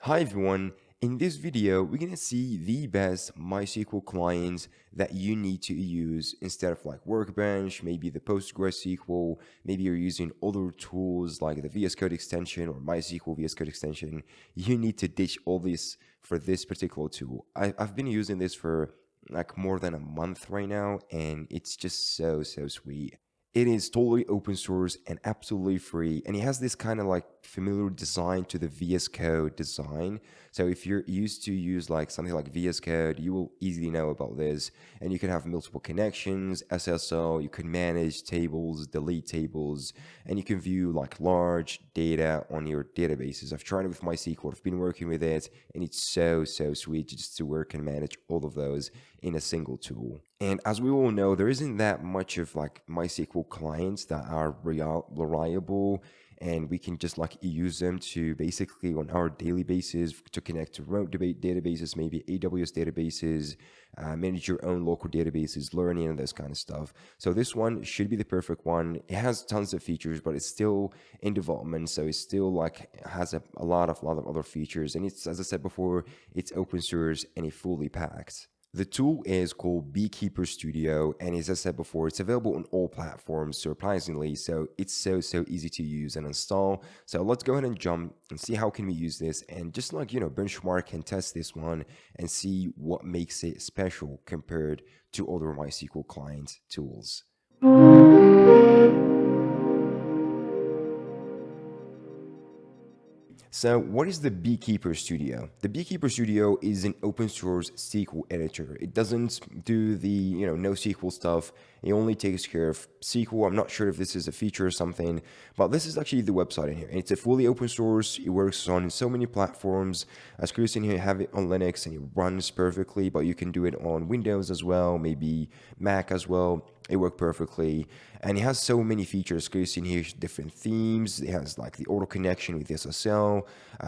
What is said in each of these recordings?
Hi everyone, in this video we're gonna see the best MySQL clients that you need to use instead of like Workbench, maybe the Postgres SQL, maybe you're using other tools like the VSCode extension or MySQL VSCode extension. You need to ditch all this for this particular tool. I've been using this for like more than a month right now, and it's just so sweet. It is totally open source and absolutely free, and it has this kind of like familiar design to the VS Code design. So if you're used to use like something like VS Code, you will easily know about this. And you can have multiple connections, SSL, you can manage tables, delete tables, and you can view like large data on your databases. I've tried it with MySQL, I've been working with it, and it's so sweet just to work and manage all of those in a single tool. And as we all know, there isn't that much of like MySQL clients that are reliable, and we can just like use them to basically on our daily basis to connect to remote databases, maybe AWS databases, manage your own local databases, learning and this kind of stuff. So this one should be the perfect one. It has tons of features, but it's still in development, so it's still like has a lot of other features. And it's, as I said before, it's open source and it's fully packed. The tool is called Beekeeper-Studio, and as I said before, it's available on all platforms, surprisingly, so it's so easy to use and install. So let's go ahead and jump and see how can we use this, and just like, benchmark and test this one and see what makes it special compared to other MySQL client tools. So what is the Beekeeper-Studio? The Beekeeper-Studio is an open source SQL editor. It doesn't do the NoSQL stuff. It only takes care of SQL. I'm not sure if this is a feature or something, but this is actually the website in here. And it's a fully open source. It works on so many platforms. As Chris in here, have it on Linux and it runs perfectly, but you can do it on Windows as well, maybe Mac as well. It worked perfectly, and it has so many features. You see in here different themes. It has like the auto connection with SSL.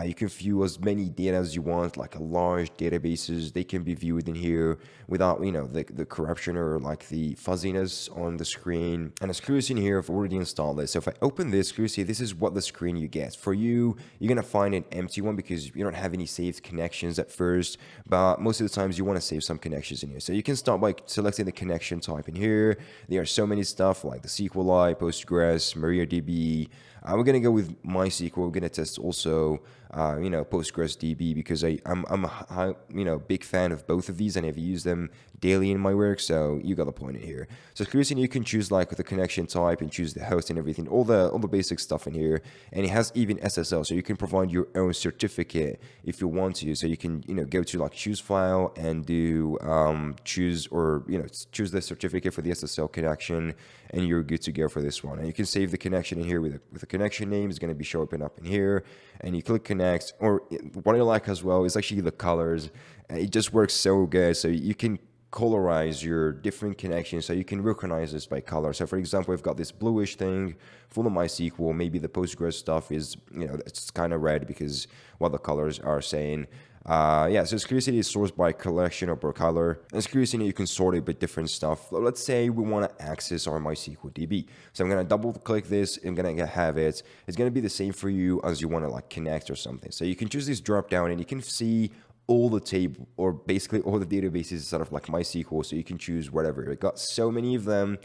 You can view as many data as you want, like a large databases. They can be viewed in here without the corruption or like the fuzziness on the screen. And as you see in here, I've already installed this. So if I open this, you see this is what the screen you get. For you, you're gonna find an empty one because you don't have any saved connections at first. But most of the times you want to save some connections in here. So you can start by selecting the connection type in here. There are so many stuff like the SQLi, Postgres, MariaDB. We're gonna go with MySQL. We're gonna test also, Postgres DB because I'm a big fan of both of these and I've used them daily in my work. So you got the point in here. So curiosity, you can choose like the connection type and choose the host and everything, all the basic stuff in here. And it has even SSL, so you can provide your own certificate if you want to. So you can go to like choose file and do choose the certificate for the SSL connection, and you're good to go for this one. And you can save the connection in here with a connection name. It's going to be showing up in here, and you click connect. Or what I like as well is actually the colors. It just works so good. So you can colorize your different connections, so you can recognize this by color. So for example, we've got this bluish thing full of MySQL. Maybe the Postgres stuff is it's kind of red because what the colors are saying. So Security is sourced by collection or per color. And Security, you can sort it by different stuff. Let's say we want to access our MySQL DB. So I'm going to double click this. I'm going to have it. It's going to be the same for you as you want to like connect or something. So you can choose this drop down and you can see all the table or basically all the databases sort of like MySQL. So you can choose whatever. I got so many of them.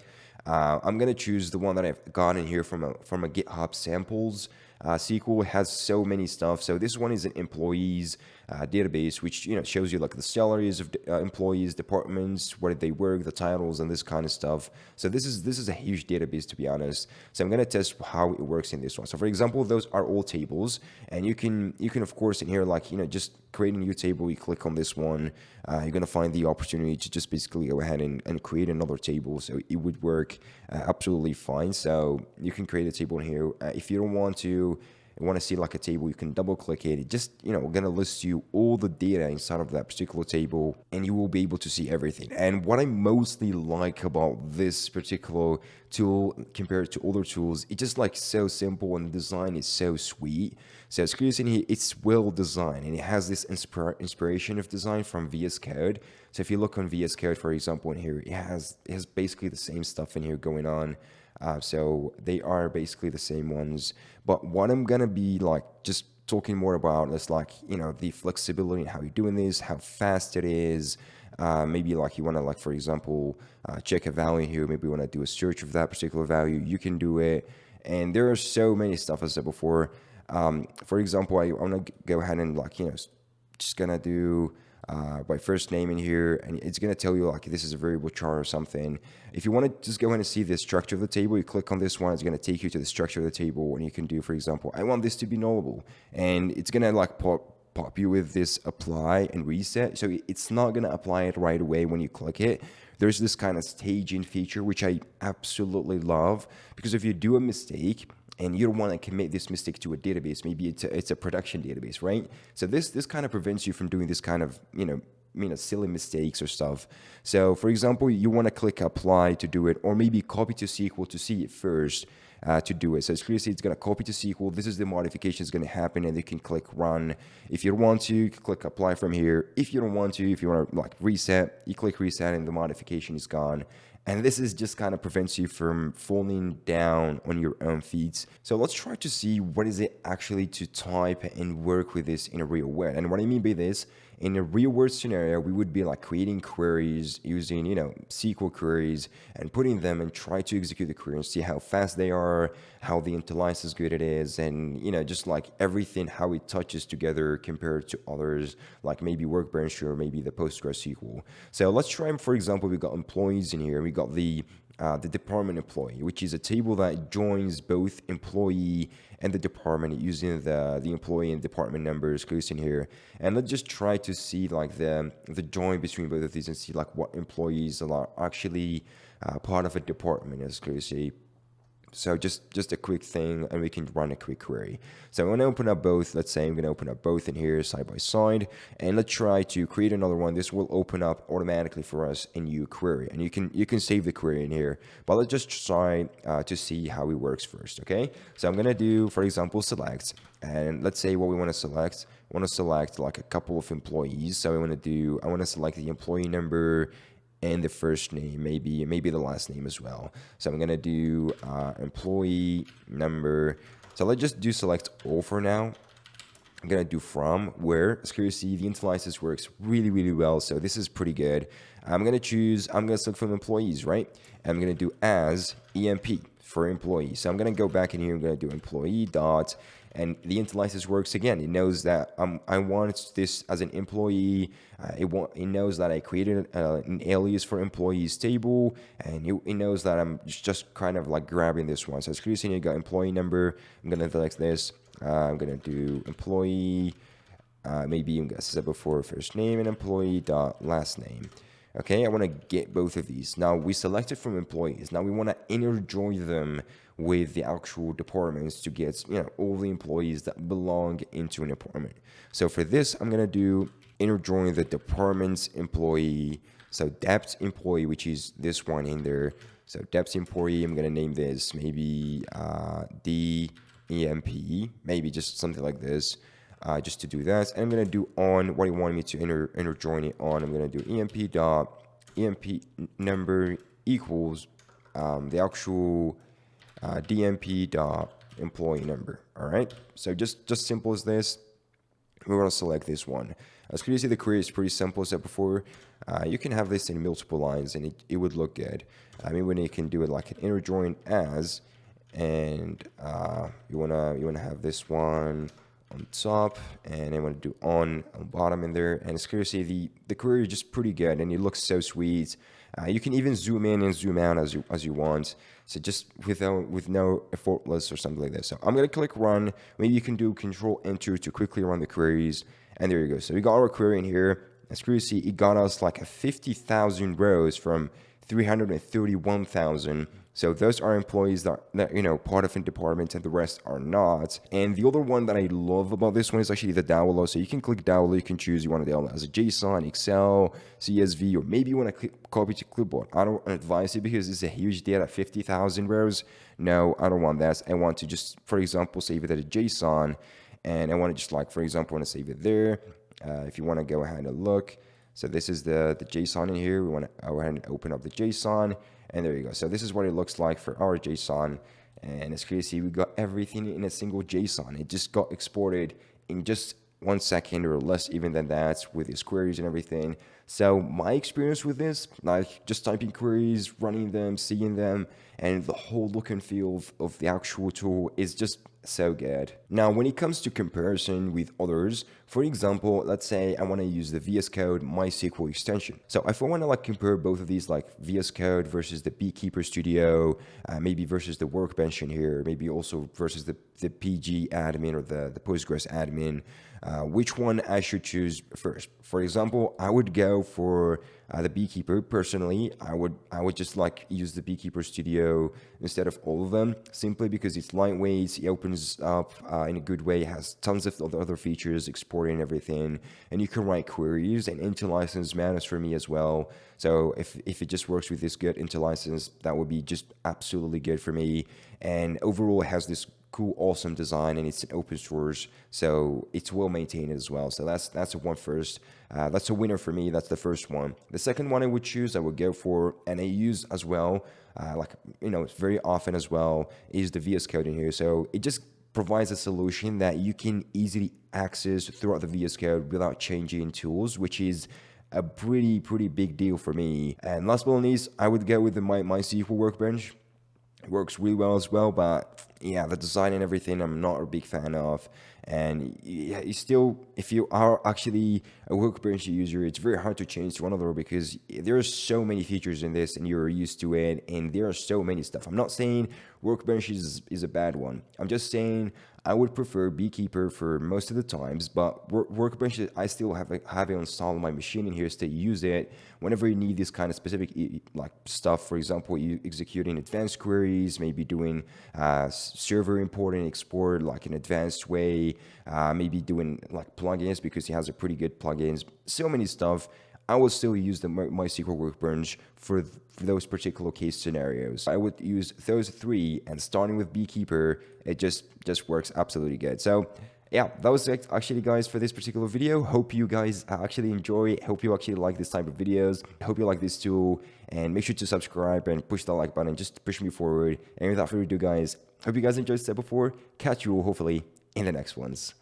I'm going to choose the one that I've got in here from a GitHub samples. SQL has so many stuff. So this one is an employees database, which shows you like the salaries of employees, departments, where they work, the titles, and this kind of stuff. So this is a huge database, to be honest. So I'm gonna test how it works in this one. So for example, those are all tables, and you can of course in here like just create a new table. You click on this one, you're gonna find the opportunity to just basically go ahead and create another table. So it would work absolutely fine. So you can create a table in here. If you don't want to see like a table, you can double click it. It just gonna list you all the data inside of that particular table, and you will be able to see everything. And what I mostly like about this particular tool compared to other tools, it's just like so simple and the design is so sweet. So as you can see here, it's well designed and it has this inspiration of design from VS Code. So if you look on VS Code, for example, in here, it has basically the same stuff in here going on. So they are basically the same ones. But what I'm gonna be like just talking more about this, like, the flexibility and how you're doing this, how fast it is. Maybe like you want to, like, for example, check a value here. Maybe you want to do a search of that particular value. You can do it. And there are so many stuff, as I said before. For example, I want to go ahead and, like, just gonna do by first name in here, and it's gonna tell you, like, this is a variable char or something. If you want to just go ahead and see the structure of the table, you click on this one. It's gonna take you to the structure of the table, and you can do, for example, I want this to be nullable, and it's gonna, like, pop you with this apply and reset. So it's not gonna apply it right away when you click it. There's this kind of staging feature, which I absolutely love, because if you do a mistake and you don't want to commit this mistake to a database, maybe it's a production database, right? So this kind of prevents you from doing this kind of, silly mistakes or stuff. So for example, you want to click apply to do it, or maybe copy to SQL to see it first to do it. So it's clearly, it's going to copy to SQL. This is the modification is going to happen, and you can click run. If you want to, you can click apply from here. If you don't want to, if you want to, like, reset, you click reset and the modification is gone. And this is just kind of prevents you from falling down on your own feet. So let's try to see what is it actually to type and work with this in a real world. And what I mean by this, in a real world scenario, we would be like creating queries using, SQL queries and putting them and try to execute the query and see how fast they are, how the interlicense good it is, and, just like everything, how it touches together compared to others, like maybe Workbench or maybe the Postgres SQL. So let's try, for example, we got employees in here. We got the department employee, which is a table that joins both employee and the department using the employee and department numbers close in here. And let's just try to see, like, the join between both of these and see, like, what employees are actually part of a department, as closely. So just a quick thing, and we can run a quick query. So I'm going to open up both. Let's say I'm going to open up both in here side by side, and let's try to create another one. This will open up automatically for us a new query, and you can save the query in here. But let's just try to see how it works first. Okay. So I'm going to do, for example, select, and let's say what we want to select. I want to select like a couple of employees. So I want to select the employee number and the first name, maybe the last name as well. So I'm gonna do employee number. So let's just do select all for now. I'm gonna do from, where, as you see, the interlicense works really well. So this is pretty good. I'm gonna select from employees, right? I'm gonna do as EMP for employee. So I'm gonna go back in here. I'm gonna do employee dot, and the interlicense works again. It knows that I want this as an employee. It knows that I created an alias for employees table, and it knows that I'm just kind of like grabbing this one. So as you see, you got employee number. I'm gonna select this. I'm gonna do employee. Maybe I'm gonna set before first name and employee dot last name. Okay, I want to get both of these. Now we selected from employees. Now we want to inner join them with the actual departments to get all the employees that belong into an department. So for this, I'm gonna do inner join the department's employee. So depth employee, which is this one in there. So depth employee, I'm gonna name this maybe DEMP, maybe just something like this. Just to do that, and I'm gonna do on what you want me to inner join it on. I'm gonna do emp number equals the actual DMP dot employee number. All right, so just simple as this. We're gonna select this one. As you can see, the query is pretty simple. As I said before, you can have this in multiple lines, and it would look good. I mean, when you can do it like an inner join as, and you wanna have this one on top, and I want to do on bottom in there. And as you can see, the query is just pretty good, and it looks so sweet. You can even zoom in and zoom out as you want. So just with no effortless or something like this. So I'm gonna click run. Maybe you can do Control Enter to quickly run the queries. And there you go. So we got our query in here. As you can see, it got us like a 50,000 rows from 331,000. So those are employees that part of a department, and the rest are not. And the other one that I love about this one is actually the download. So you can click download. You can choose you want to download as a JSON, Excel, CSV, or maybe you want to copy to clipboard. I don't advise it because it's a huge data, 50,000 rows. No, I don't want that. I want to just, for example, save it as a JSON, and I want to just, like, for example, want to save it there. If you want to go ahead and look. So this is the JSON in here. We want to go ahead and open up the JSON. And there you go. So this is what it looks like for our JSON. And as you can see, we got everything in a single JSON. It just got exported in just 1 second or less even than that with these queries and everything. So my experience with this, like just typing queries, running them, seeing them, and the whole look and feel of the actual tool is just so good. Now, when it comes to comparison with others, for example, let's say I want to use the VSCode MySQL Extension. So if I want to like compare both of these, like VSCode versus the beekeeper-studio, maybe versus the Workbench in here, maybe also versus the PgAdmin or the Postgres admin, which one I should choose first. For example, I would go for the beekeeper. Personally, I would just like use the beekeeper-studio instead of all of them, simply because it's lightweight, it opens up in a good way, it has tons of other features, exporting everything, and you can write queries, and interlicense matters for me as well. So if it just works with this good interlicense, that would be just absolutely good for me. And overall, it has this cool, awesome design, and it's an open source, so it's well maintained as well. So that's a one first. That's a winner for me. That's the first one. The second one I would choose, I would go for, and I use as well, very often as well, is the VS Code in here. So it just provides a solution that you can easily access throughout the VS Code without changing tools, which is a pretty big deal for me. And last but not least, I would go with the MySQL Workbench. It works really well as well, but yeah, the design and everything I'm not a big fan of. And you still, if you are actually a Workbench user, it's very hard to change to another because there are so many features in this and you're used to it, and there are so many stuff. I'm not saying Workbench is a bad one. I'm just saying I would prefer Beekeeper for most of the times, but Workbench, I still have it installed on my machine in here to use it whenever you need this kind of specific like stuff. For example, you executing advanced queries, maybe doing server import and export like an advanced way, maybe doing like plugins because it has a pretty good plugins. So many stuff. I would still use the MySQL Workbench for those particular case scenarios. I would use those three, and starting with Beekeeper, it just works absolutely good. So yeah, that was it actually, guys, for this particular video. Hope you guys actually enjoy. Hope you actually like this type of videos. Hope you like this tool, and make sure to subscribe and push the like button just to push me forward. And without further ado, guys, hope you guys enjoyed step 4. Catch you all hopefully in the next ones.